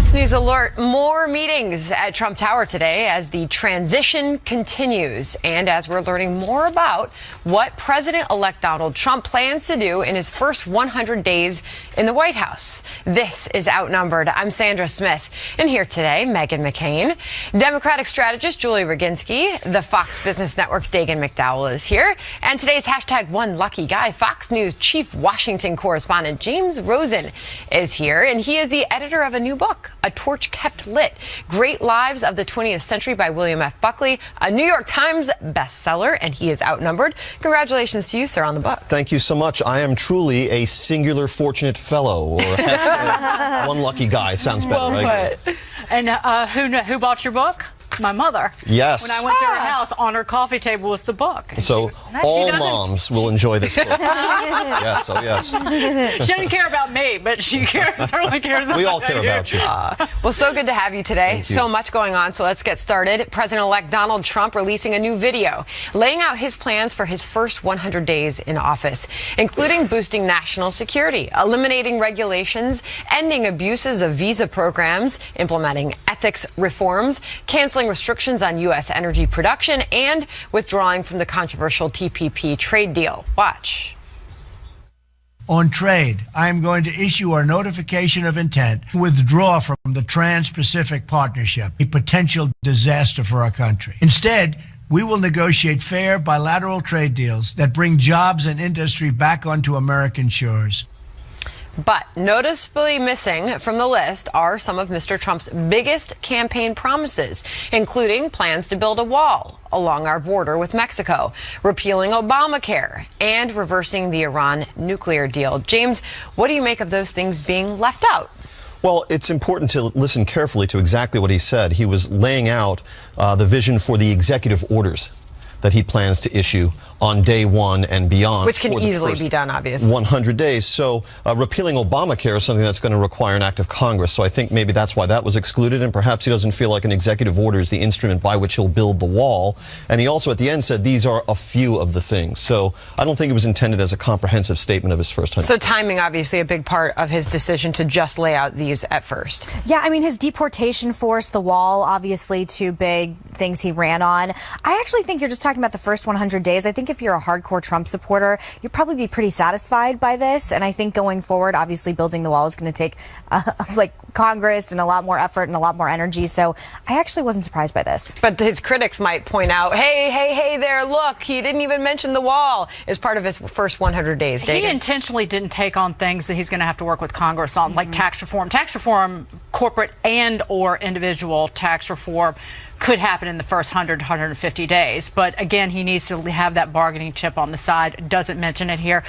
Fox News alert, more meetings at Trump Tower today as the transition continues and as we're learning more about what President-elect Donald Trump plans to do in his first 100 days in the White House. This is Outnumbered. I'm Sandra Smith. And here today, Meghan McCain, Democratic strategist Julie Roginski, the Fox Business Network's Dagan McDowell is here, and today's #OneLuckyGuy, Fox News Chief Washington Correspondent James Rosen is here, and he is the editor of a new book, A Torch Kept Lit, Great Lives of the 20th Century by William F. Buckley, a New York Times bestseller, and he is outnumbered. Congratulations to you, sir, on the book. Thank you so much. I am truly a singular fortunate fellow, or one lucky guy. Sounds better, right? And who bought your book? My mother. Yes. When I went to her house, on her coffee table was the book. So all moms will enjoy this book. Yes, oh yes. She doesn't care about me, but she certainly cares about you. We all care about you. Well, so good to have you today. Thank you. So much going on, so let's get started. President-elect Donald Trump releasing a new video laying out his plans for his first 100 days in office, including boosting national security, eliminating regulations, ending abuses of visa programs, implementing ethics reforms, canceling restrictions on U.S. energy production, and withdrawing from the controversial TPP trade deal. Watch. On trade, I am going to issue our notification of intent to withdraw from the Trans-Pacific Partnership, a potential disaster for our country. Instead, we will negotiate fair bilateral trade deals that bring jobs and industry back onto American shores. But noticeably missing from the list are some of Mr. Trump's biggest campaign promises, including plans to build a wall along our border with Mexico, repealing Obamacare, and reversing the Iran nuclear deal. James, what do you make of those things being left out? Well, it's important to listen carefully to exactly what he said. He was laying out the vision for the executive orders that he plans to issue on day one and beyond. Which can easily be done, obviously. 100 days. So repealing Obamacare is something that's going to require an act of Congress. So I think maybe that's why that was excluded, and perhaps he doesn't feel like an executive order is the instrument by which he'll build the wall. And he also at the end said these are a few of the things. So I don't think it was intended as a comprehensive statement of his first 100. So timing, obviously, a big part of his decision to just lay out these at first. Yeah, I mean, his deportation force, the wall, obviously two big things he ran on. I actually think you're just talking about the first 100 days. I think if you're a hardcore Trump supporter, you'd probably be pretty satisfied by this. And I think going forward, obviously building the wall is going to take like Congress and a lot more effort and a lot more energy. So I actually wasn't surprised by this. But his critics might point out, hey there, look, he didn't even mention the wall as part of his first 100 days. He intentionally didn't take on things that he's going to have to work with Congress on, like tax reform, corporate and or individual tax reform could happen in the first 150 days. But again, he needs to have that bargaining chip on the side. Doesn't mention it here.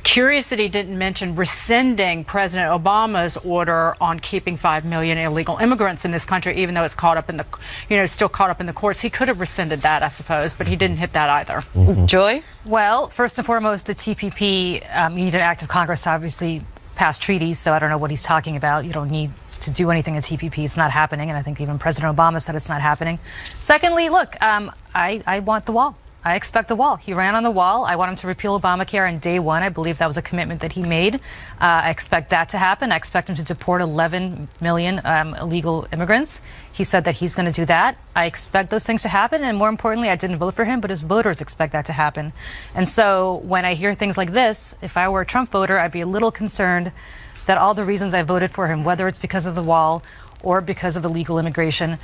Curious that he didn't mention rescinding President Obama's order on keeping 5 million illegal immigrants in this country, even though it's caught up in the, still caught up in the courts. He could have rescinded that, I suppose, but he didn't hit that either. Julie? Well, first and foremost, the TPP, you need an act of Congress to obviously pass treaties, so I don't know what he's talking about. You don't need to do anything in TPP. It's not happening, and I think even President Obama said it's not happening. Secondly, look, I want the wall. I expect the wall. He ran on the wall. I want him to repeal Obamacare on day one. I believe that was a commitment that he made. I expect that to happen. I expect him to deport 11 million illegal immigrants. He said that he's going to do that. I expect those things to happen, and more importantly, I didn't vote for him, but his voters expect that to happen. And so when I hear things like this, if I were a Trump voter, I'd be a little concerned that all the reasons I voted for him, whether it's because of the wall or because of illegal immigration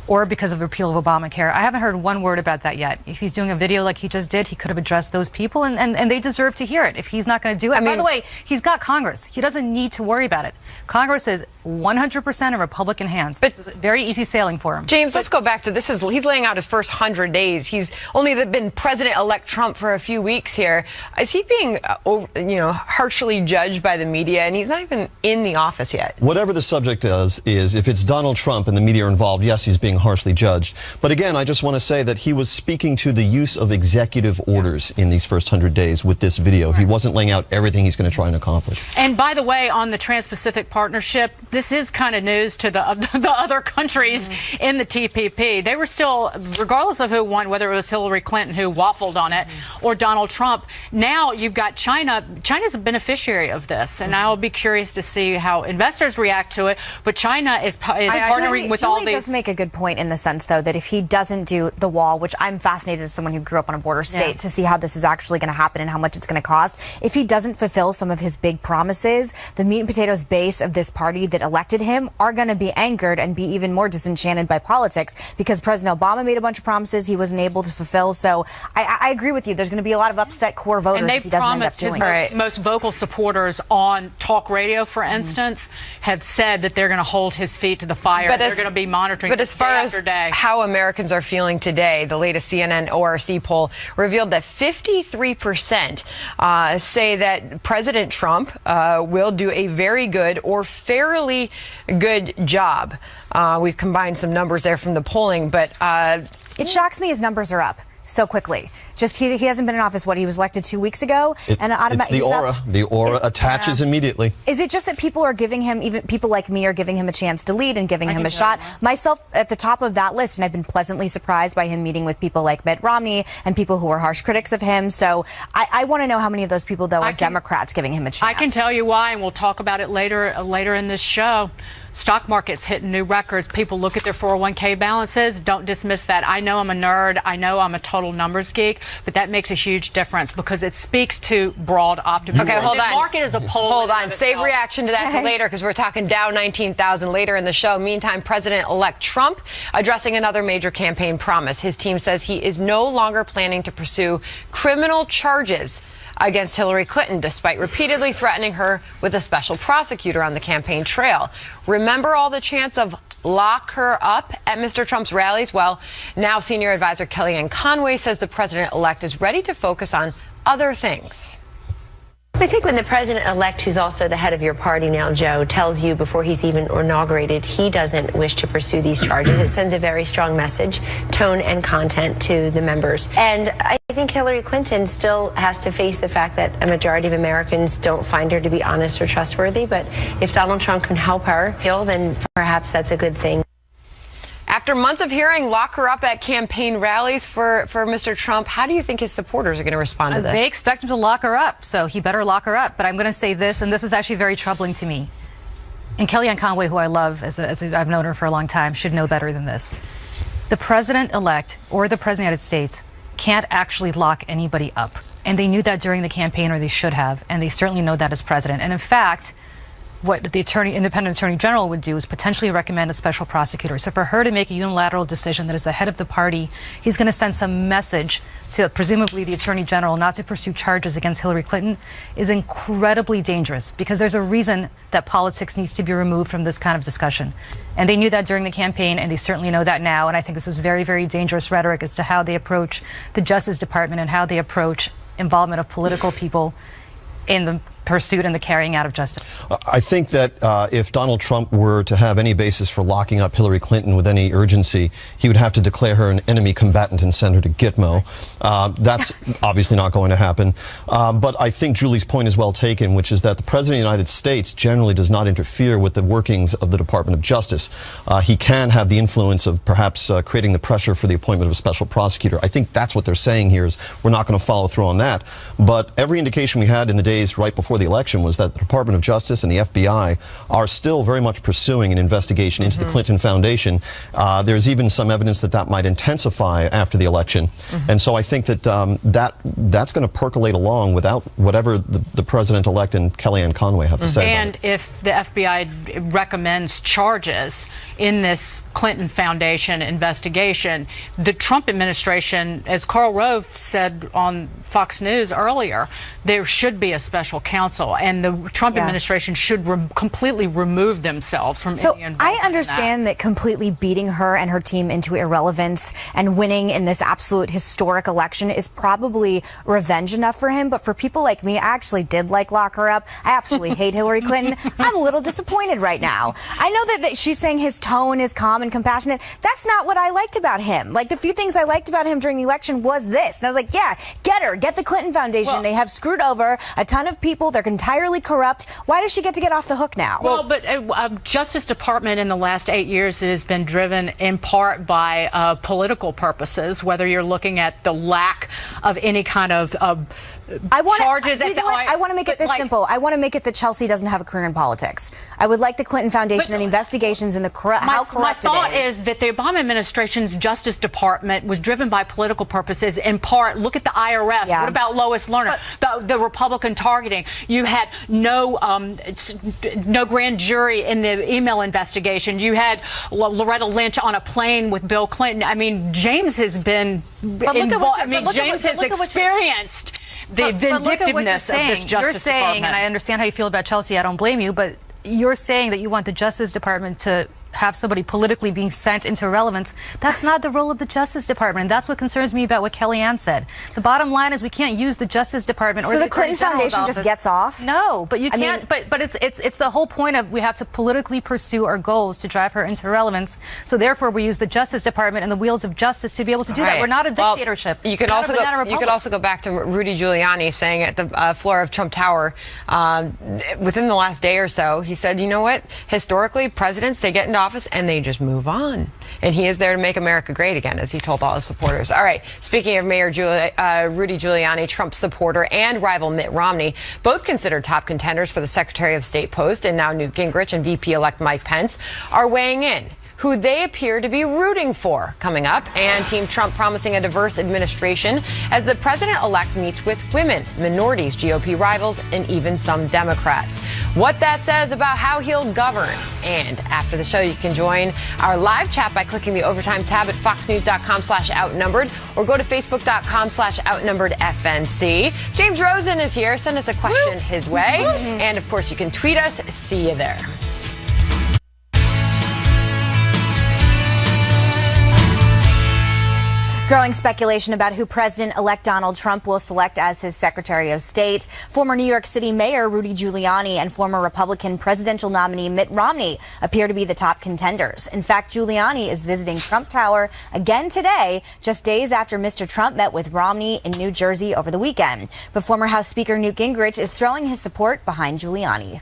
or because of the repeal of Obamacare, I haven't heard one word about that yet. If he's doing a video like he just did, he could have addressed those people, and they deserve to hear it. If he's not going to do it, by the way, he's got Congress. He doesn't need to worry about it. Congress is 100% in Republican hands. But this is very easy sailing for him. James, let's go back to this. He's laying out his first 100 days. He's only been President-elect Trump for a few weeks here. Is he being, harshly judged by the media, and he's not even in the office yet? Whatever the subject is if it's Donald Trump and the media are involved, yes, he's being being harshly judged. But again, I just want to say that he was speaking to the use of executive orders in these first 100 days with this video. He wasn't laying out everything he's going to try and accomplish. And by the way, on the Trans-Pacific Partnership, this is kind of news to the other countries in the TPP. They were still, regardless of who won, whether it was Hillary Clinton who waffled on it or Donald Trump, now you've got China. China's a beneficiary of this, and I'll be curious to see how investors react to it. But China is partnering with all these. Julie does make a good point in the sense, though, that if he doesn't do the wall, which I'm fascinated as someone who grew up on a border state to see how this is actually going to happen and how much it's going to cost. If he doesn't fulfill some of his big promises, the meat and potatoes base of this party that elected him are going to be angered and be even more disenchanted by politics, because President Obama made a bunch of promises he wasn't able to fulfill. So I agree with you. There's going to be a lot of upset core voters if he doesn't end up doing it. Most vocal supporters on talk radio, for instance, have said that they're going to hold his feet to the fire. They're going to be monitoring. But as far as how Americans are feeling today, the latest CNN ORC poll revealed that 53% say that President Trump will do a very good or fairly good job. We've combined some numbers there from the polling, but it shocks me his numbers are up so quickly. Just he hasn't been in office. He was elected 2 weeks ago, and it's the aura. The aura attaches immediately. Is it just that people are giving him, even people like me, are giving him a chance to lead and giving him a shot? Myself at the top of that list, and I've been pleasantly surprised by him meeting with people like Mitt Romney and people who are harsh critics of him. So I want to know how many of those people, though, are Democrats giving him a chance. I can tell you why, and we'll talk about it later in this show. Stock market's hitting new records. People look at their 401k balances. Don't dismiss that. I know I'm a nerd. I know I'm a total numbers geek, but that makes a huge difference because it speaks to broad optimism. Okay, hold on. The market is a poll. Hold on. Save reaction to that to later, because we're talking Dow 19,000 later in the show. Meantime, President-elect Trump addressing another major campaign promise. His team says he is no longer planning to pursue criminal charges against Hillary Clinton, despite repeatedly threatening her with a special prosecutor on the campaign trail. Remember all the chants of lock her up at Mr. Trump's rallies? Well, now senior advisor Kellyanne Conway says the president-elect is ready to focus on other things. I think when the president-elect, who's also the head of your party now, Joe, tells you before he's even inaugurated he doesn't wish to pursue these charges, it sends a very strong message, tone and content to the members. And I think Hillary Clinton still has to face the fact that a majority of Americans don't find her to be honest or trustworthy. But if Donald Trump can help her heal, then perhaps that's a good thing. After months of hearing lock her up at campaign rallies for Mr. Trump, how do you think his supporters are going to respond to this? They expect him to lock her up, so he better lock her up. But I'm going to say this, and this is actually very troubling to me. And Kellyanne Conway, who I love, I've known her for a long time, should know better than this. The president-elect or the president of the United States can't actually lock anybody up. And they knew that during the campaign, or they should have, and they certainly know that as president. And in fact, what the independent attorney general would do is potentially recommend a special prosecutor. So for her to make a unilateral decision that is the head of the party, he's going to send some message to presumably the attorney general not to pursue charges against Hillary Clinton is incredibly dangerous, because there's a reason that politics needs to be removed from this kind of discussion. And they knew that during the campaign, and they certainly know that now. And I think this is very, very dangerous rhetoric as to how they approach the Justice Department and how they approach involvement of political people in the pursuit and the carrying out of justice. I think that if Donald Trump were to have any basis for locking up Hillary Clinton with any urgency, he would have to declare her an enemy combatant and send her to Gitmo. That's obviously not going to happen. But I think Julie's point is well taken, which is that the President of the United States generally does not interfere with the workings of the Department of Justice. He can have the influence of perhaps creating the pressure for the appointment of a special prosecutor. I think that's what they're saying here, is we're not going to follow through on that. But every indication we had in the days right before the election was that the Department of Justice and the FBI are still very much pursuing an investigation into the Clinton Foundation. There's even some evidence that that might intensify after the election. And so I think that that's going to percolate along without whatever the president-elect and Kellyanne Conway have to say And about it. if the FBI recommends charges in this Clinton Foundation investigation, the Trump administration, as Karl Rove said on Fox News earlier, there should be a special counsel counsel, and the Trump administration should completely remove themselves from any involvement. I understand that completely beating her and her team into irrelevance and winning in this absolute historic election is probably revenge enough for him. But for people like me, I actually did lock her up. I absolutely hate Hillary Clinton. I'm a little disappointed right now. I know that she's saying his tone is calm and compassionate. That's not what I liked about him. The few things I liked about him during the election was this. And I was like, yeah, get her. Get the Clinton Foundation. Well, they have screwed over a ton of people. They're entirely corrupt. Why does she get to get off the hook now? Well, but Justice Department in the last 8 years has been driven in part by political purposes, whether you're looking at the lack of any kind of charges. I want to make it this simple. I want to make it that Chelsea doesn't have a career in politics. I would like the Clinton Foundation and the investigations and how corrupt it is. My thought is that the Obama administration's Justice Department was driven by political purposes. In part, look at the IRS. What about Lois Lerner? About the Republican targeting. You had no grand jury in the email investigation. You had Loretta Lynch on a plane with Bill Clinton. I mean, James has been involved. James has experienced the vindictiveness of this Justice Department. You're saying, and I understand how you feel about Chelsea, I don't blame you, but you're saying that you want the Justice Department to have somebody politically being sent into irrelevance. That's not the role of the Justice Department. That's what concerns me about what Kellyanne said. The bottom line is we can't use the Justice Department or the Clinton Foundation just gets off? No, but you can't. But it's the whole point of we have to politically pursue our goals to drive her into irrelevance. So therefore, we use the Justice Department and the wheels of justice to be able to do that. We're not a dictatorship. You could also go back to Rudy Giuliani saying at the floor of Trump Tower within the last day or so. He said, "You know what? Historically, presidents, they get into office and they just move on. And he is there to make America great again," as he told all his supporters. All right. Speaking of Rudy Giuliani, Trump supporter and rival Mitt Romney, both considered top contenders for the Secretary of State post, and now Newt Gingrich and VP-elect Mike Pence are weighing in who they appear to be rooting for coming up, and Team Trump promising a diverse administration as the president-elect meets with women, minorities, GOP rivals, and even some Democrats. What that says about how he'll govern. And after the show, you can join our live chat by clicking the Overtime tab at foxnews.com/outnumbered or go to facebook.com/outnumberedfnc. James Rosen is here. Send us a question his way. And of course, you can tweet us. See you there. Growing speculation about who President-elect Donald Trump will select as his Secretary of State. Former New York City Mayor Rudy Giuliani and former Republican presidential nominee Mitt Romney appear to be the top contenders. In fact, Giuliani is visiting Trump Tower again today, just days after Mr. Trump met with Romney in New Jersey over the weekend. But former House Speaker Newt Gingrich is throwing his support behind Giuliani.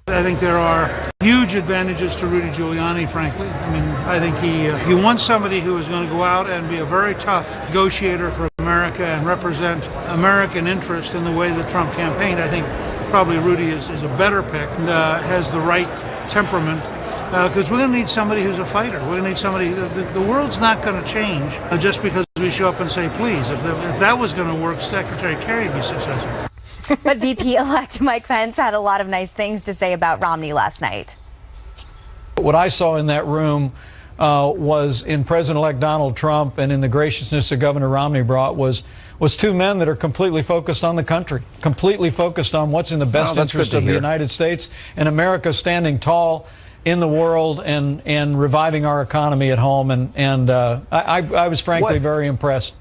I think there are huge advantages to Rudy Giuliani, frankly. I mean, I think he wants somebody who is going to go out and be a very tough negotiator for America and represent American interest in the way the Trump campaigned. I think probably Rudy is a better pick and has the right temperament because we're going to need somebody who's a fighter. We're going to need somebody. The world's not going to change just because we show up and say please. If that was going to work, Secretary Kerry would be successful. But VP-elect Mike Pence had a lot of nice things to say about Romney last night. What I saw in that room was in President-elect Donald Trump and in the graciousness that Governor Romney brought was two men that are completely focused on the country, completely focused on what's in the best interest of the United States and America standing tall in the world and reviving our economy at home. And I was frankly very impressed.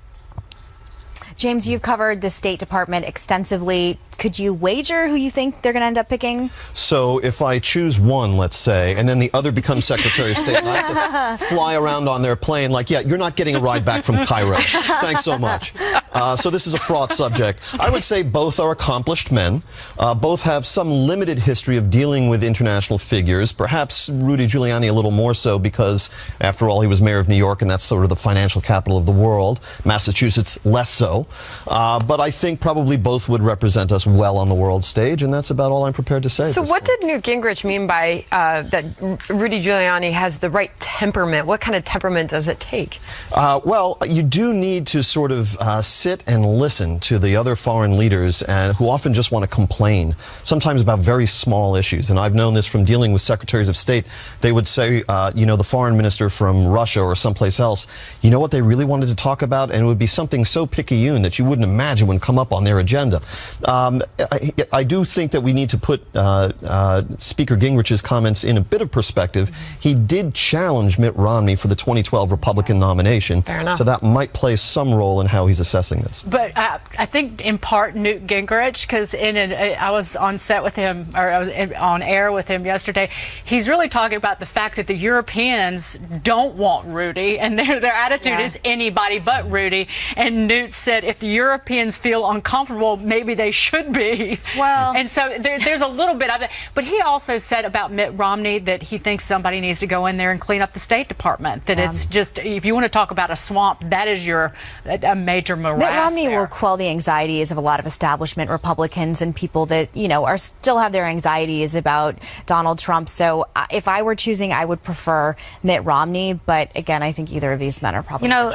James, you've covered the State Department extensively. Could you wager who you think they're going to end up picking? So if I choose one, let's say, and then the other becomes Secretary of State, and I have to fly around on their plane like, yeah, you're not getting a ride back from Cairo. Thanks so much. So this is a fraught subject. I would say both are accomplished men. Both have some limited history of dealing with international figures. Perhaps Rudy Giuliani a little more so because, after all, he was mayor of New York, and that's sort of the financial capital of the world. Massachusetts, less so. But I think probably both would represent us well on the world stage, and that's about all I'm prepared to say. So what did Newt Gingrich mean by that Rudy Giuliani has the right temperament? What kind of temperament does it take? Well, you do need to sort of sit and listen to the other foreign leaders and who often just want to complain, sometimes about very small issues. And I've known this from dealing with secretaries of state. They would say, you know, the foreign minister from Russia or someplace else, you know what they really wanted to talk about? And it would be something so picayune that you wouldn't imagine would come up on their agenda. I do think that we need to put Speaker Gingrich's comments in a bit of perspective. He did challenge Mitt Romney for the 2012 Republican nomination. Fair enough. So that might play some role in how he's assessing this. But I think in part Newt Gingrich, because I was on set with him, or I was on air with him yesterday. He's really talking about the fact that the Europeans don't want Rudy, and their attitude is anybody but Rudy. And Newt said if the Europeans feel uncomfortable, maybe they should be. Well, and so there's a little bit of it. But he also said about Mitt Romney that he thinks somebody needs to go in there and clean up the State Department. That it's just, if you want to talk about a swamp, that is a major morass. Mitt Romney there will quell the anxieties of a lot of establishment Republicans and people that, you know, still have their anxieties about Donald Trump. So if I were choosing, I would prefer Mitt Romney. But again, I think either of these men are probably. You know,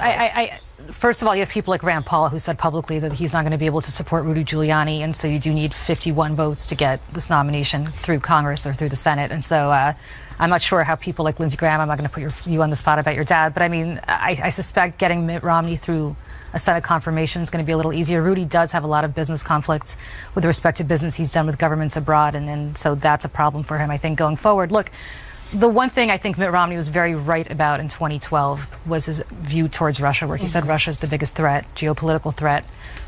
first of all, you have people like Rand Paul who said publicly that he's not going to be able to support Rudy Giuliani, and so you do need 51 votes to get this nomination through Congress or through the Senate. And so I'm not sure how people like Lindsey Graham, I'm not going to put you on the spot about your dad, but I mean, I suspect getting Mitt Romney through a Senate confirmation is going to be a little easier. Rudy does have a lot of business conflicts with respect to business he's done with governments abroad, and so that's a problem for him, I think, going forward. Look, the one thing I think Mitt Romney was very right about in 2012 was his view towards Russia, where he said Russia is the biggest threat, geopolitical threat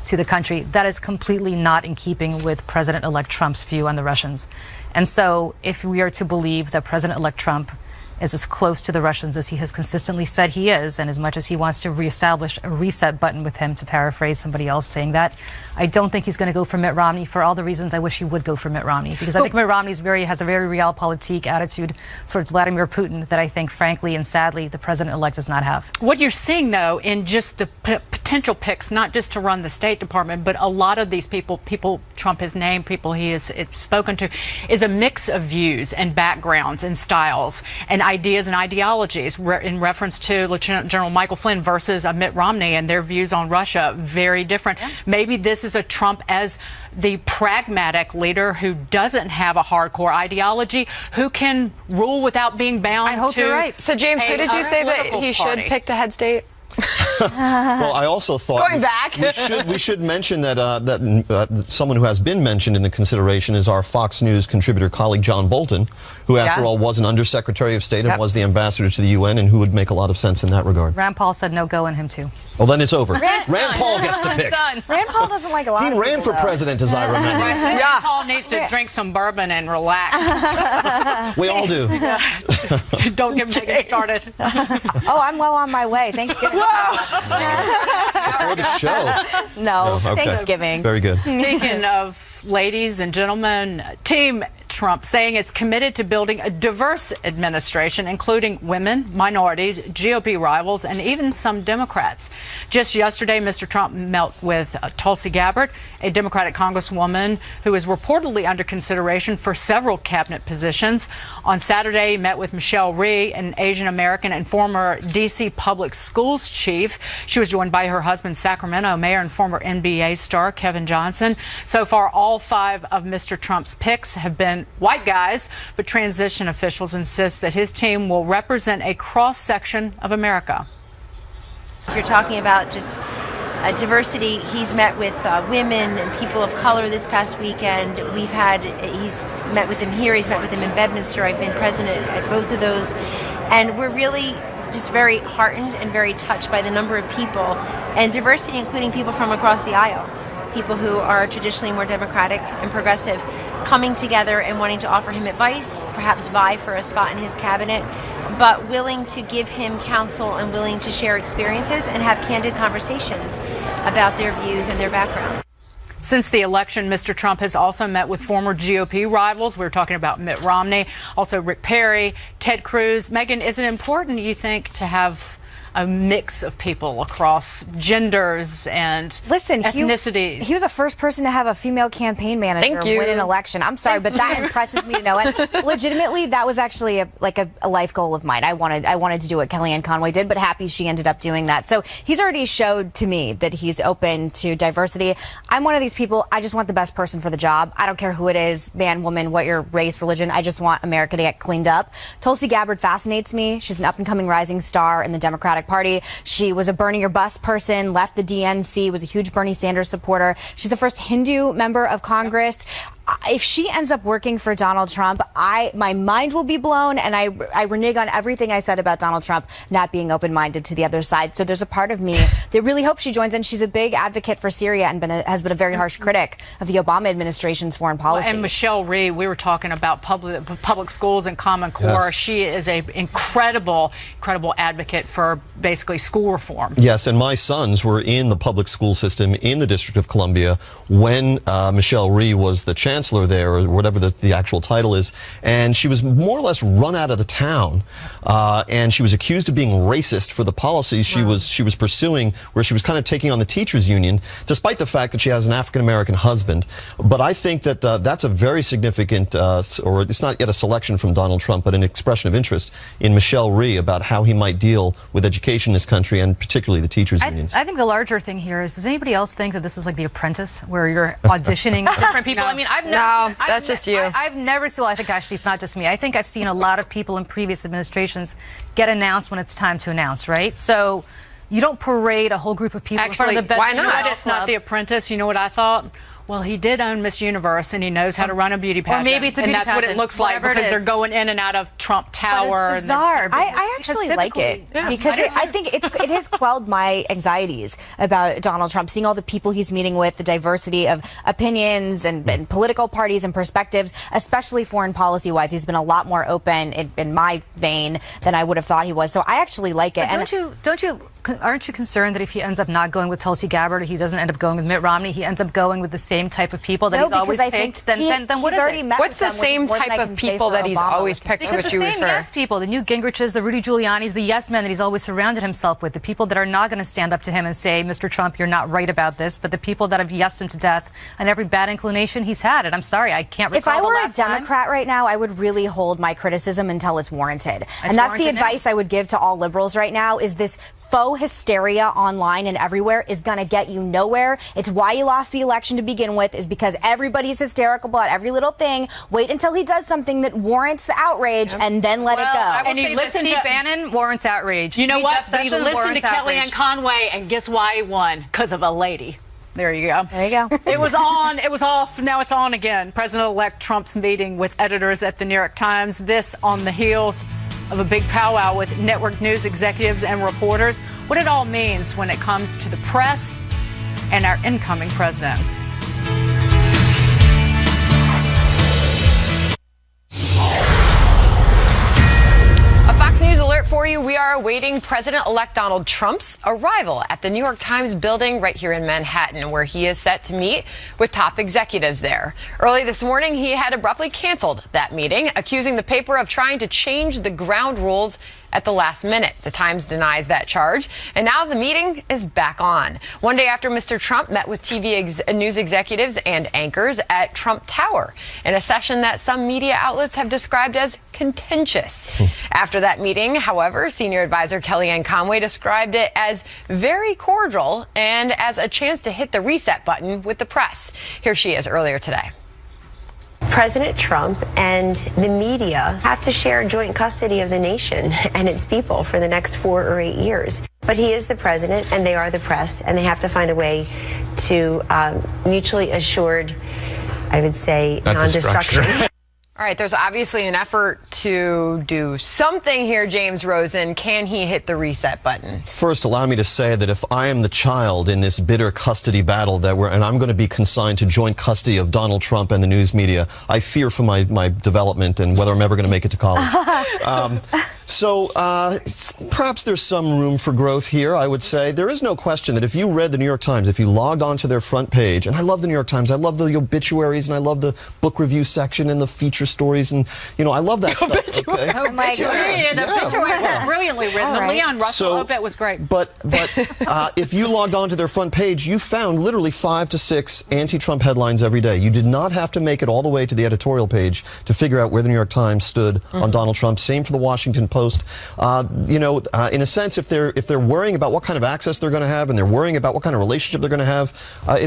to the country. That is completely not in keeping with President-elect Trump's view on the Russians. And so if we are to believe that President-elect Trump is as close to the Russians as he has consistently said he is, and as much as he wants to reestablish a reset button with him, to paraphrase somebody else saying that, I don't think he's going to go for Mitt Romney for all the reasons I wish he would go for Mitt Romney, because I think Mitt Romney has a very realpolitik attitude towards Vladimir Putin that I think, frankly and sadly, the president-elect does not have. What you're seeing, though, in just the potential picks, not just to run the State Department, but a lot of these people Trump has named, people he has spoken to, is a mix of views and backgrounds and styles and ideas and ideologies in reference to Lieutenant General Michael Flynn versus Mitt Romney and their views on Russia, very different. Yeah. Maybe this is a Trump as the pragmatic leader who doesn't have a hardcore ideology, who can rule without being bound. I hope you're right. So James, who did you say that he should pick to head state? Well, I also thought going back, we should mention that someone who has been mentioned in the consideration is our Fox News contributor colleague John Bolton, who after all was an undersecretary of state and was the ambassador to the UN, and who would make a lot of sense in that regard. Rand Paul said no go in him too. Well, then it's over. Rand Paul gets to pick. Rand Paul doesn't like a lot of people. He ran for president, as I remember. Rand Paul needs to drink some bourbon and relax. We all do. Don't get me started. Oh, I'm well on my way. Thanksgiving. Before the show. No, okay. Thanksgiving. Very good. Speaking of ladies and gentlemen, Team Trump saying it's committed to building a diverse administration, including women, minorities, GOP rivals, and even some Democrats. Just yesterday, Mr. Trump met with Tulsi Gabbard, a Democratic congresswoman who is reportedly under consideration for several cabinet positions. On Saturday, he met with Michelle Rhee, an Asian American and former D.C. public schools chief. She was joined by her husband, Sacramento mayor and former NBA star Kevin Johnson. So far, all 5 of Mr. Trump's picks have been white guys, but transition officials insist that his team will represent a cross-section of America. If you're talking about just diversity, he's met with women and people of color this past weekend. He's met with them here, he's met with them in Bedminster. I've been present at both of those, and we're really just very heartened and very touched by the number of people, and diversity including people from across the aisle, people who are traditionally more democratic and progressive, coming together and wanting to offer him advice, perhaps vie for a spot in his cabinet, but willing to give him counsel and willing to share experiences and have candid conversations about their views and their backgrounds. Since the election, Mr. Trump has also met with former GOP rivals. We were talking about Mitt Romney, also Rick Perry, Ted Cruz. Megan, is it important, you think, to have a mix of people across genders and ethnicities. He was the first person to have a female campaign manager win an election. I'm sorry, but that impresses me to no end. Legitimately, that was actually a life goal of mine. I wanted to do what Kellyanne Conway did, but happy she ended up doing that. So he's already showed to me that he's open to diversity. I'm one of these people, I just want the best person for the job. I don't care who it is, man, woman, what your race, religion. I just want America to get cleaned up. Tulsi Gabbard fascinates me. She's an up-and-coming rising star in the Democratic Party. She was a Bernie or bust person, left the DNC, was a huge Bernie Sanders supporter. She's the first Hindu member of Congress. If she ends up working for Donald Trump, my mind will be blown, and I renege on everything I said about Donald Trump not being open-minded to the other side. So there's a part of me that really hopes she joins in. She's a big advocate for Syria and has been a very harsh critic of the Obama administration's foreign policy. And Michelle Rhee, we were talking about public schools and Common Core. Yes. She is an incredible advocate for basically school reform. Yes, and my sons were in the public school system in the District of Columbia when Michelle Rhee was the chancellor there, or whatever the actual title is, and she was more or less run out of the town, and she was accused of being racist for the policies she was pursuing, where she was kind of taking on the teachers union, despite the fact that she has an African-American husband. But I think that that's a very significant, or it's not yet a selection from Donald Trump, but an expression of interest in Michelle Rhee about how he might deal with education in this country, and particularly the teachers unions. I think the larger thing here is, does anybody else think that this is like The Apprentice, where you're auditioning different people? I mean, that's just you. I've never seen, well, I think actually it's not just me. I think I've seen a lot of people in previous administrations get announced when it's time to announce, right? So you don't parade a whole group of people in front of the why not? It's not The Apprentice. You know what I thought? Well, he did own Miss Universe, and he knows how to run a beauty pageant. Or maybe it's a beauty pageant. And that's what it looks like, because they're going in and out of Trump Tower. But it's bizarre. I actually like it, because I think it has quelled my anxieties about Donald Trump, seeing all the people he's meeting with, the diversity of opinions and political parties and perspectives, especially foreign policy-wise. He's been a lot more open in my vein than I would have thought he was. So I actually like it. Aren't you concerned that if he ends up not going with Tulsi Gabbard, he doesn't end up going with Mitt Romney, he ends up going with the same type of people that he's always picked? Then what is it? What's the same type of people that he's always picked, to which you refer? The same yes people, the Newt Gingriches, the Rudy Giulianis, the yes men that he's always surrounded himself with, the people that are not going to stand up to him and say, Mr. Trump, you're not right about this, but the people that have yesed him to death on every bad inclination he's had. And I'm sorry, I can't recall the last time. If I were a Democrat right now, I would really hold my criticism until it's warranted. And that's the advice I would give to all liberals right now, is this faux hysteria online and everywhere is going to get you nowhere. It's why you lost the election to begin with, is because everybody's hysterical about every little thing. Wait until he does something that warrants the outrage, and then let it go. And you listen to Bannon, warrants outrage. You know what? But he listened to Kellyanne Conway, and guess why he won? Because of a lady. There you go. There you go. It was on, it was off, now it's on again. President-elect Trump's meeting with editors at the New York Times. This on the heels of a big powwow with network news executives and reporters. What it all means when it comes to the press and our incoming president. Fox News alert for you. We are awaiting President-elect Donald Trump's arrival at the New York Times building right here in Manhattan, where he is set to meet with top executives there. Early this morning, he had abruptly canceled that meeting, accusing the paper of trying to change the ground rules at the last minute. The Times denies that charge, and now the meeting is back on. One day after Mr. Trump met with TV news executives and anchors at Trump Tower, in a session that some media outlets have described as contentious. After that meeting, however, senior advisor Kellyanne Conway described it as very cordial and as a chance to hit the reset button with the press. Here she is earlier today. President Trump and the media have to share joint custody of the nation and its people for the next 4 or 8 years. But he is the president, and they are the press, and they have to find a way to mutually assured, I would say, non-destruction. All right, there's obviously an effort to do something here, James Rosen. Can he hit the reset button? First, allow me to say that if I am the child in this bitter custody battle and I'm going to be consigned to joint custody of Donald Trump and the news media, I fear for my development and whether I'm ever going to make it to college. So perhaps there's some room for growth here, I would say. There is no question that if you read the New York Times, if you logged onto their front page, and I love the New York Times, I love the obituaries, and I love the book review section and the feature stories, and, you know, I love that stuff. Okay? Obituaries were brilliantly written. The Leon Russell obit was great. But if you logged onto their front page, you found literally 5 to 6 anti-Trump headlines every day. You did not have to make it all the way to the editorial page to figure out where the New York Times stood on Donald Trump. Same for the Washington Post. You know, in a sense, if they're worrying about what kind of access they're going to have, and they're worrying about what kind of relationship they're going to have,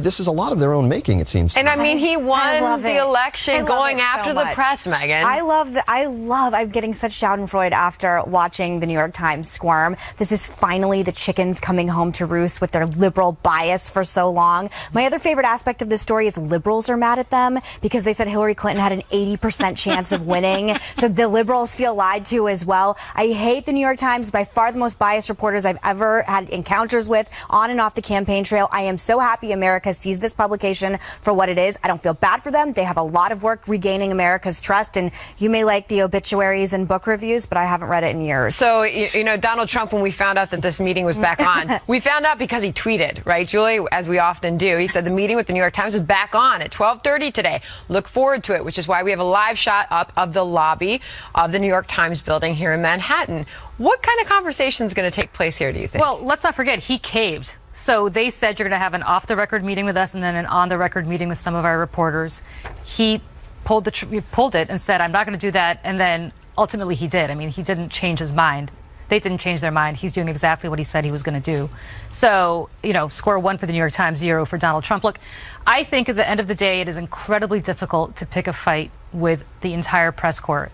this is a lot of their own making, it seems. And I mean, he won the election going after the press, Megan. I'm getting such schadenfreude after watching the New York Times squirm. This is finally the chickens coming home to roost with their liberal bias for so long. My other favorite aspect of this story is liberals are mad at them because they said Hillary Clinton had an 80% chance of winning. So the liberals feel lied to as well. I hate the New York Times, by far the most biased reporters I've ever had encounters with on and off the campaign trail. I am so happy America sees this publication for what it is. I don't feel bad for them. They have a lot of work regaining America's trust, and you may like the obituaries and book reviews, but I haven't read it in years. So, you know, Donald Trump, when we found out that this meeting was back on, we found out because he tweeted, right, Julie, as we often do. He said the meeting with the New York Times was back on at 12:30 today. Look forward to it, which is why we have a live shot up of the lobby of the New York Times building here in Manhattan. What kind of conversation is going to take place here, do you think? Well, let's not forget, he caved. So they said you're going to have an off-the-record meeting with us and then an on-the-record meeting with some of our reporters. He pulled it and said, I'm not going to do that, and then ultimately he did. I mean, he didn't change his mind. They didn't change their mind. He's doing exactly what he said he was going to do. So, you know, score 1 for the New York Times, 0 for Donald Trump. Look, I think at the end of the day, it is incredibly difficult to pick a fight with the entire press corps.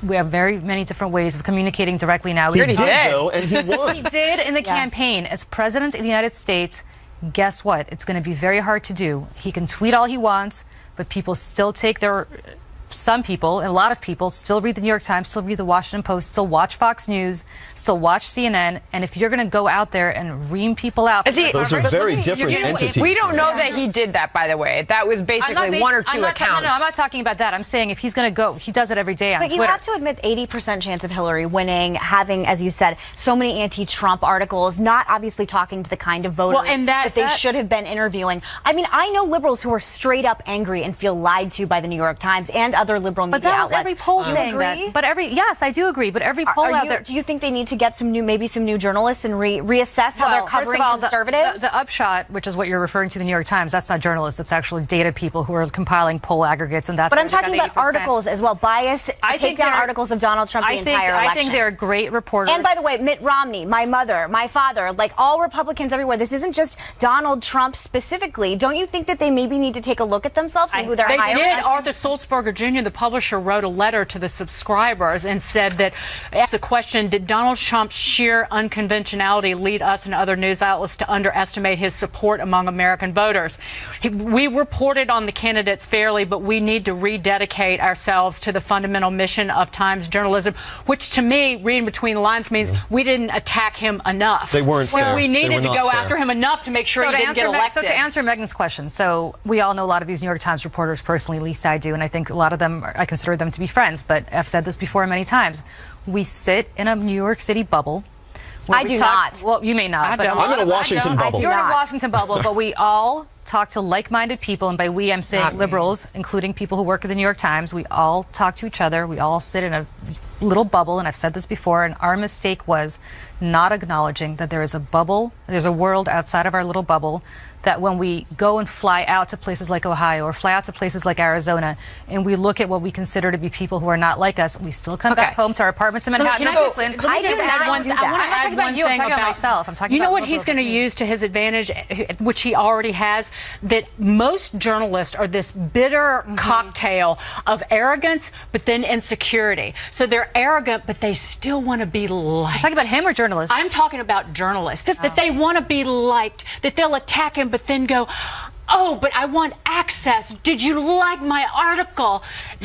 We have very many different ways of communicating directly now. He did, though, and he won. He did in the campaign. As president of the United States, guess what? It's going to be very hard to do. He can tweet all he wants, but people still take their... Some people, and a lot of people, still read the New York Times, still read the Washington Post, still watch Fox News, still watch CNN. And if you're going to go out there and ream people out... Those are very different entities. We don't know that he did that, by the way. That was basically 1 or 2 accounts. No, I'm not talking about that. I'm saying if he's going to go, he does it every day on Twitter. But you have to admit, 80% chance of Hillary winning, having, as you said, so many anti-Trump articles, not obviously talking to the kind of voters that they should have been interviewing. I mean, I know liberals who are straight up angry and feel lied to by the New York Times and other liberal media outlets. But that was every poll saying that. But yes, I do agree. But every poll out there. Do you think they need to get maybe some new journalists and reassess how they're covering conservatives? The upshot, which is what you're referring to, the New York Times, that's not journalists. That's actually data people who are compiling poll aggregates, and that's. But I'm talking about articles as well. Bias. Take down articles of Donald Trump the entire election. I think they're great reporters. And by the way, Mitt Romney, my mother, my father, like all Republicans everywhere. This isn't just Donald Trump specifically. Don't you think that they maybe need to take a look at themselves and who they're hiring? They did. Arthur Sulzberger Jr., the publisher, wrote a letter to the subscribers and said that, asked the question, did Donald Trump's sheer unconventionality lead us and other news outlets to underestimate his support among American voters? We reported on the candidates fairly, but we need to rededicate ourselves to the fundamental mission of Times journalism, which to me, reading between the lines, means we didn't attack him enough. They weren't fair. We needed to go after him enough to make sure he didn't get elected. So to answer Megan's question, so we all know a lot of these New York Times reporters personally, at least I do, and I think a lot of them, I consider them to be friends, but I've said this before many times. We sit in a New York City bubble. I do not. Well, you may not. But I'm in a Washington bubble. You're in a Washington bubble, but we all talk to like-minded people, and by we, I'm saying liberals, including people who work at the New York Times. We all talk to each other. We all sit in a little bubble, and I've said this before, and our mistake was not acknowledging that there is a bubble, there's a world outside of our little bubble, that when we go and fly out to places like Ohio or fly out to places like Arizona, and we look at what we consider to be people who are not like us, we still come back home to our apartments in Manhattan. I want to add one thing. I'm not talking about you, I'm talking about myself. I'm talking about what he's going to use to his advantage, which he already has, that most journalists are this bitter cocktail of arrogance, but then insecurity. So they're arrogant, but they still want to be liked. You're talking about him or journalists? I'm talking about journalists. That they want to be liked, that they'll attack him, but then go, oh, but I want access. Did you like my article?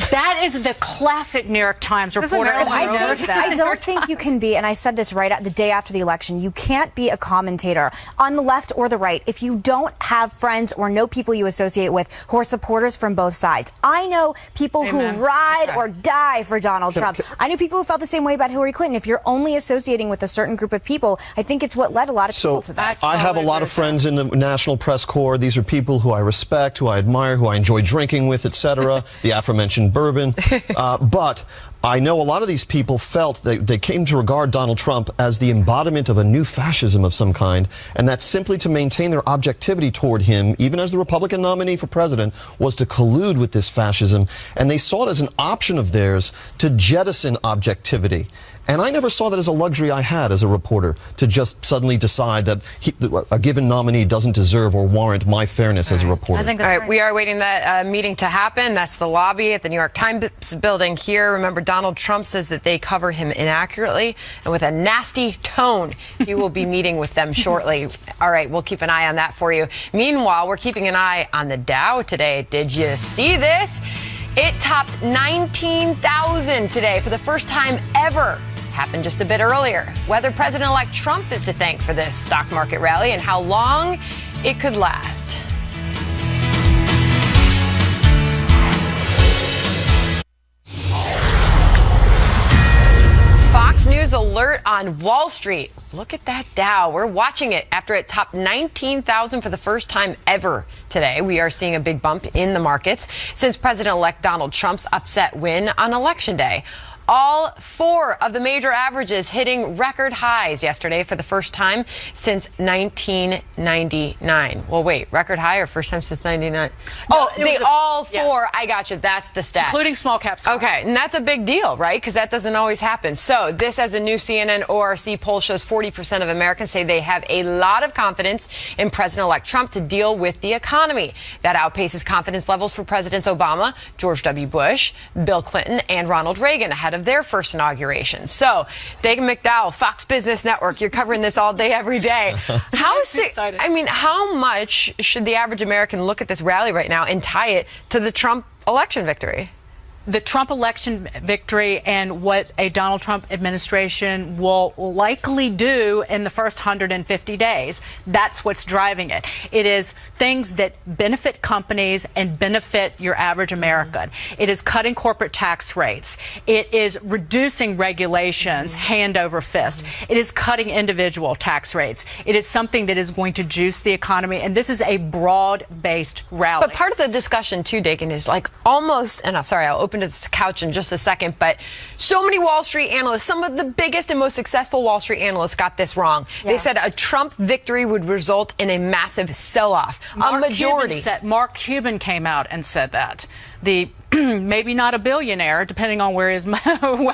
That is the classic New York Times reporter. I don't think you can be, and I said this right at the day after the election, you can't be a commentator on the left or the right if you don't have friends or know people you associate with who are supporters from both sides. I know people who ride or die for Donald Trump. I know people who felt the same way about Hillary Clinton. If you're only associating with a certain group of people, I think it's what led a lot of people to this. I have a lot of friends in the National Press Corps. These are people who I respect, who I admire, who I enjoy drinking with, etc. The aforementioned bourbon. But I know a lot of these people felt they came to regard Donald Trump as the embodiment of a new fascism of some kind, and that simply to maintain their objectivity toward him, even as the Republican nominee for president, was to collude with this fascism, and they saw it as an option of theirs to jettison objectivity. And I never saw that as a luxury I had as a reporter, to just suddenly decide that a given nominee doesn't deserve or warrant my fairness as a reporter. I think that's right. We are awaiting that meeting to happen. That's the lobby at the New York Times building here. Remember, Donald Trump says that they cover him inaccurately, and with a nasty tone, he will be meeting with them shortly. All right, we'll keep an eye on that for you. Meanwhile, we're keeping an eye on the Dow today. Did you see this? It topped 19,000 today for the first time ever. Happened just a bit earlier. Whether President-elect Trump is to thank for this stock market rally and how long it could last. Fox News alert on Wall Street. Look at that Dow. We're watching it after it topped 19,000 for the first time ever today. We are seeing a big bump in the markets since President-elect Donald Trump's upset win on Election Day. All four of the major averages hitting record highs yesterday for the first time since 1999. Well, wait, record high or first time since 99? No, all four. Yes. I got you. That's the stat. Including small caps. Okay, and that's a big deal, right? Because that doesn't always happen. So this, as a new CNN ORC poll shows, 40% of Americans say they have a lot of confidence in President-elect Trump to deal with the economy. That outpaces confidence levels for Presidents Obama, George W. Bush, Bill Clinton, and Ronald Reagan ahead of their first inauguration. So, Dagan McDowell, Fox Business Network, you're covering this all day, every day. How much should the average American look at this rally right now and tie it to the Trump election victory? The Trump election victory and what a Donald Trump administration will likely do in the first 150 days. That's what's driving it. It is things that benefit companies and benefit your average American. It is cutting corporate tax rates. It is reducing regulations hand over fist. It is cutting individual tax rates. It is something that is going to juice the economy, and this is a broad-based rally. But part of the discussion, too, Dagan, is like almost, and I'm sorry, I'll open to this couch in just a second, but so many Wall Street analysts, some of the biggest and most successful Wall Street analysts got this wrong. Yeah. They said a Trump victory would result in a massive sell-off. A majority. Mark Cuban came out and said that. Maybe not a billionaire, depending on where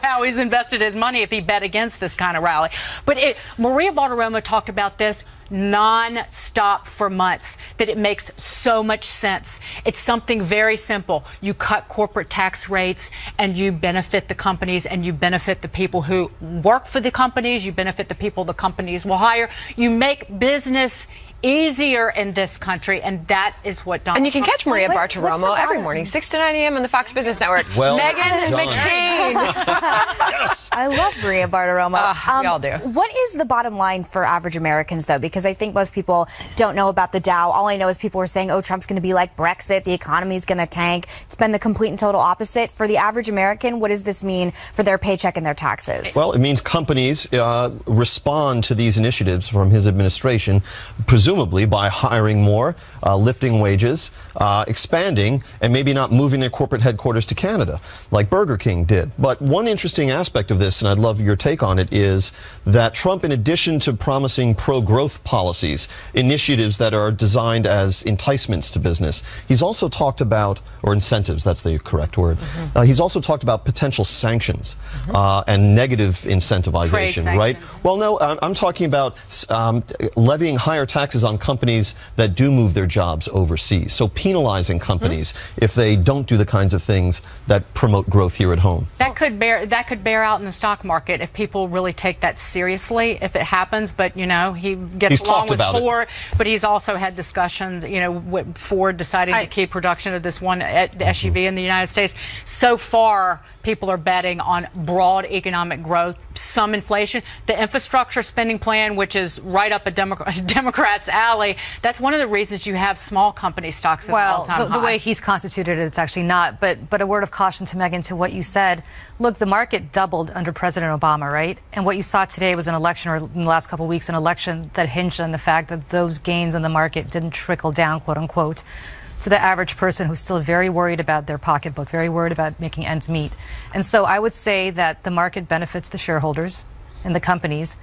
how he's invested his money if he bet against this kind of rally. But Maria Bartiromo talked about this non-stop for months, that it makes so much sense. It's something very simple. You cut corporate tax rates and you benefit the companies and you benefit the people who work for the companies. You benefit the people the companies will hire. You make business easier in this country, and that is what Donald And you can Trump catch Maria Bartiromo every morning, 6 to 9 a.m. on the Fox Business Network. Well Meghan McCain. Yes. I love Maria Bartiromo. We all do. What is the bottom line for average Americans, though? Because I think most people don't know about the Dow. All I know is people are saying, oh, Trump's going to be like Brexit. The economy's going to tank. It's been the complete and total opposite. For the average American, what does this mean for their paycheck and their taxes? Well, it means companies respond to these initiatives from his administration, presumably by hiring more, lifting wages, expanding, and maybe not moving their corporate headquarters to Canada, like Burger King did. But one interesting aspect of this, and I'd love your take on it, is that Trump, in addition to promising pro-growth policies, initiatives that are designed as enticements to business, he's also talked about, or incentives, that's the correct word, he's also talked about potential sanctions and negative incentivization, right? Well, no, I'm talking about levying higher taxes on companies that do move their jobs overseas. So penalizing companies if they don't do the kinds of things that promote growth here at home. That could bear out in the stock market if people really take that seriously, if it happens. But, he gets along with Ford, but he's also had discussions, with Ford deciding to keep production of this one SUV in the United States. So far, people are betting on broad economic growth, some inflation. The infrastructure spending plan, which is right up a Democrat's alley, that's one of the reasons you have small company stocks at an all-time high. The way he's constituted it, it's actually not. But a word of caution to Megan, to what you said. Look, the market doubled under President Obama, right? And what you saw today was an election, or in the last couple of weeks, an election that hinged on the fact that those gains in the market didn't trickle down, quote unquote, to the average person who's still very worried about their pocketbook, very worried about making ends meet. And so I would say that the market benefits the shareholders and the companies,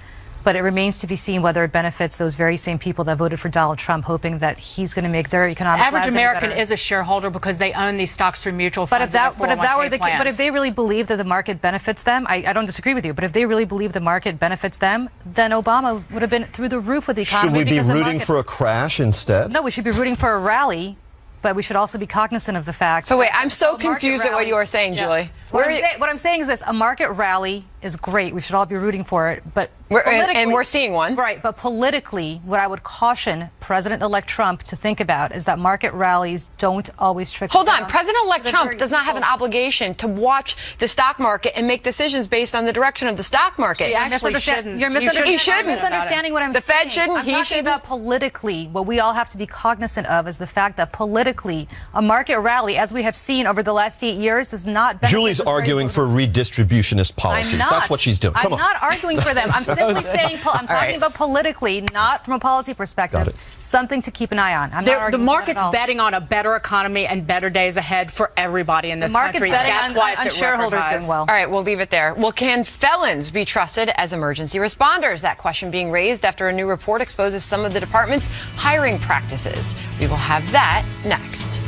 but it remains to be seen whether it benefits those very same people that voted for Donald Trump, hoping that he's going to make their economic lives average American is a shareholder because they own these stocks through mutual funds. But if they really believe that the market benefits them, I don't disagree with you, but if they really believe the market benefits them, then Obama would have been through the roof with the economy. Should we be rooting for a crash instead? No, we should be rooting for a rally. But we should also be cognizant of the fact. So wait, I'm so confused at what you are saying, Julie. What I'm saying is this: a market rally is great. We should all be rooting for it. But and we're seeing one. Right. But politically, what I would caution President-elect Trump to think about is that market rallies don't always trickle down. Hold on. President-elect Trump does not have an obligation to watch the stock market and make decisions based on the direction of the stock market. He actually shouldn't. You're misunderstanding what I'm saying. The Fed shouldn't. I'm talking about politically. What we all have to be cognizant of is the fact that politically, a market rally, as we have seen over the last 8 years, does not benefit. Julie's arguing for redistributionist policies. That's what she's doing. I'm not arguing for them. I'm simply saying I'm talking about politically, not from a policy perspective. Something to keep an eye on. The market's betting on a better economy and better days ahead for everybody in this country. That's why it's at shareholders doing well. All right, we'll leave it there. Well, can felons be trusted as emergency responders? That question being raised after a new report exposes some of the department's hiring practices. We will have that next.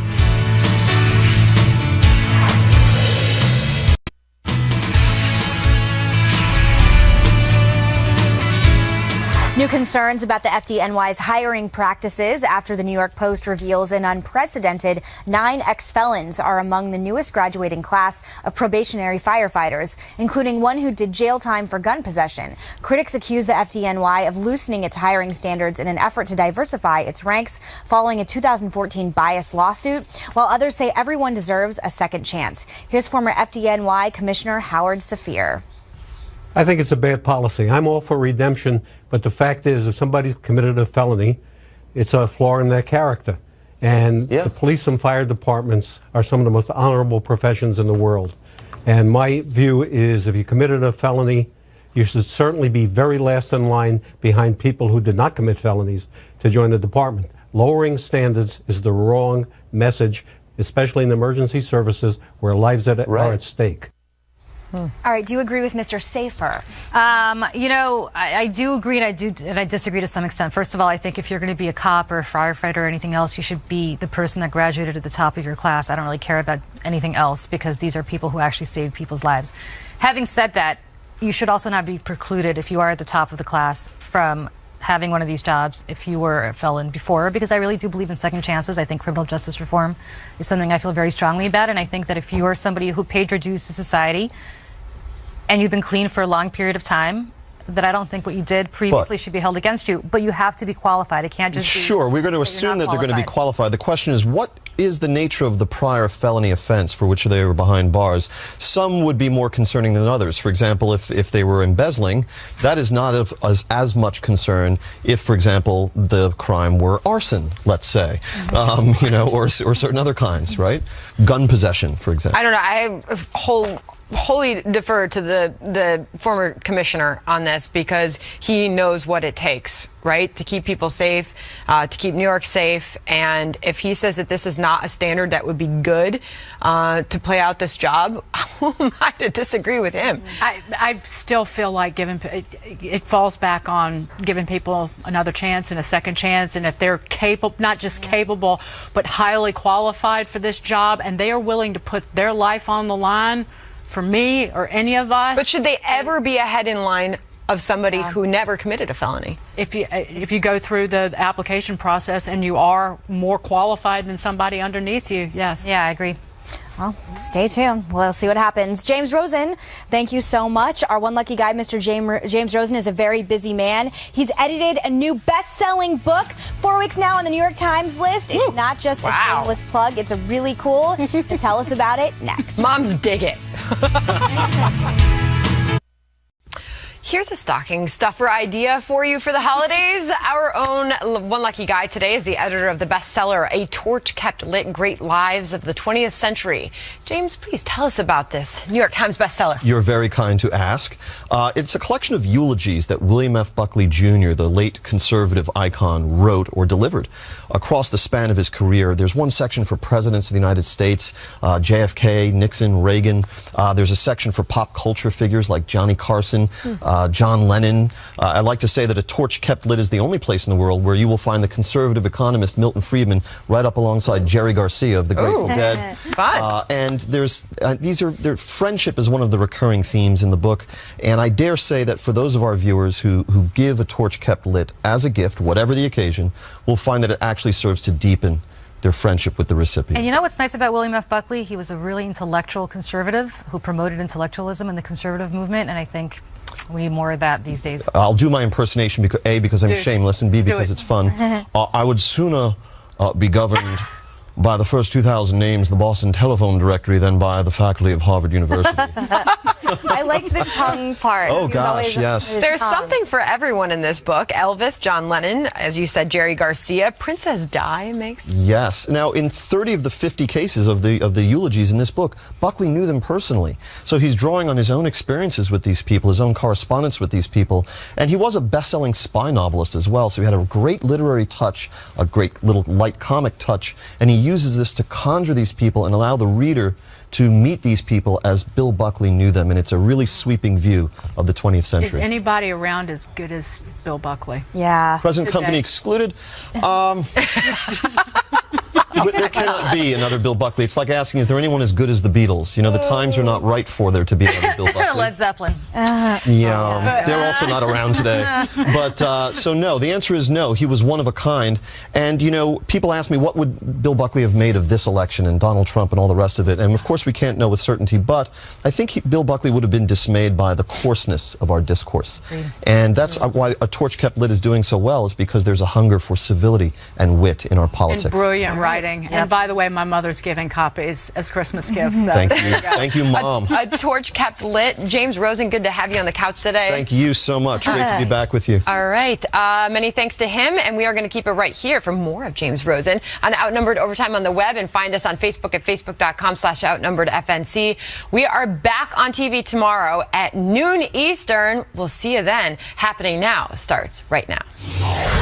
New concerns about the FDNY's hiring practices after the New York Post reveals an unprecedented 9 ex-felons are among the newest graduating class of probationary firefighters, including one who did jail time for gun possession. Critics accuse the FDNY of loosening its hiring standards in an effort to diversify its ranks following a 2014 bias lawsuit, while others say everyone deserves a second chance. Here's former FDNY Commissioner Howard Safir. I think it's a bad policy. I'm all for redemption, but the fact is, if somebody's committed a felony, it's a flaw in their character. And the police and fire departments are some of the most honorable professions in the world. And my view is, if you committed a felony, you should certainly be very last in line behind people who did not commit felonies to join the department. Lowering standards is the wrong message, especially in emergency services where lives are at stake. All right. Do you agree with Mr. Safer? I do agree, and I disagree to some extent. First of all, I think if you're going to be a cop or a firefighter or anything else, you should be the person that graduated at the top of your class. I don't really care about anything else because these are people who actually saved people's lives. Having said that, you should also not be precluded, if you are at the top of the class, from having one of these jobs if you were a felon before, because I really do believe in second chances. I think criminal justice reform is something I feel very strongly about, and I think that if you are somebody who paid your dues to society and you've been clean for a long period of time, that I don't think what you did previously should be held against you. But you have to be qualified. It can't just be... Sure, we're going to assume that they're going to be qualified. The question is, what is the nature of the prior felony offense for which they were behind bars? Some would be more concerning than others. For example, if they were embezzling, that is not of as much concern if, for example, the crime were arson, let's say, or certain other kinds, right? Gun possession, for example. I don't know. I wholly defer to the former commissioner on this because he knows what it takes, right, to keep people safe, to keep New York safe. And if he says that this is not a standard that would be good to play out this job, who am I to disagree with him? I still feel like it falls back on giving people another chance and a second chance. And if they're capable, not just capable, but highly qualified for this job, and they are willing to put their life on the line for me or any of us. But should they ever be ahead in line of somebody who never committed a felony? If you go through the application process and you are more qualified than somebody underneath you, yes. Yeah, I agree. Well, stay tuned. We'll see what happens. James Rosen, thank you so much. Our one lucky guy, Mr. James Rosen, is a very busy man. He's edited a new best-selling book, 4 weeks now on the New York Times list. It's not just a shameless plug. It's a really cool. To tell us about it next. Moms dig it. Here's a stocking stuffer idea for you for the holidays. Our own one lucky guy today is the editor of the bestseller, A Torch Kept Lit, Great Lives of the 20th Century. James, please tell us about this New York Times bestseller. You're very kind to ask. It's a collection of eulogies that William F. Buckley Jr., the late conservative icon, wrote or delivered across the span of his career. There's one section for presidents of the United States, JFK, Nixon, Reagan. There's a section for pop culture figures like Johnny Carson, John Lennon. I like to say that A Torch Kept Lit is the only place in the world where you will find the conservative economist Milton Friedman right up alongside Jerry Garcia of the Grateful Dead. And their friendship is one of the recurring themes in the book. And I dare say that for those of our viewers who give A Torch Kept Lit as a gift, whatever the occasion, will find that it actually serves to deepen their friendship with the recipient. And you know what's nice about William F. Buckley? He was a really intellectual conservative who promoted intellectualism in the conservative movement, and I think we need more of that these days. I'll do my impersonation, because A, because I'm shameless, and B, because it's fun. I would sooner be governed by the first 2,000 names in the Boston Telephone Directory than by the faculty of Harvard University. I like the tongue part. Oh, gosh, yes. There's something for everyone in this book. Elvis, John Lennon, as you said, Jerry Garcia, Princess Di makes... Yes. Now, in 30 of the 50 cases of the eulogies in this book, Buckley knew them personally. So he's drawing on his own experiences with these people, his own correspondence with these people. And he was a best-selling spy novelist as well, so he had a great literary touch, a great little light comic touch, and he uses this to conjure these people and allow the reader to meet these people as Bill Buckley knew them, and it's a really sweeping view of the 20th century. Is anybody around as good as Bill Buckley? Yeah. Present company excluded. There cannot be another Bill Buckley. It's like asking, is there anyone as good as the Beatles? You know, the times are not right for there to be another Bill Buckley. Led Zeppelin. Yeah, they're also not around today. But, so no, the answer is no. He was one of a kind. And, you know, people ask me, what would Bill Buckley have made of this election and Donald Trump and all the rest of it? And, of course, we can't know with certainty, but I think Bill Buckley would have been dismayed by the coarseness of our discourse. And that's why A Torch Kept Lit is doing so well, is because there's a hunger for civility and wit in our politics. And brilliant writing. And by the way, my mother's giving copies as Christmas gifts. So. Thank you. Thank you, Mom. A Torch Kept Lit. James Rosen, good to have you on the couch today. Thank you so much. Great to be back with you. All right. Many thanks to him, and we are going to keep it right here for more of James Rosen on Outnumbered Overtime on the web, and find us on Facebook at facebook.com/outnumberedfnc. We are back on TV tomorrow at noon Eastern. We'll see you then. Happening Now starts right now.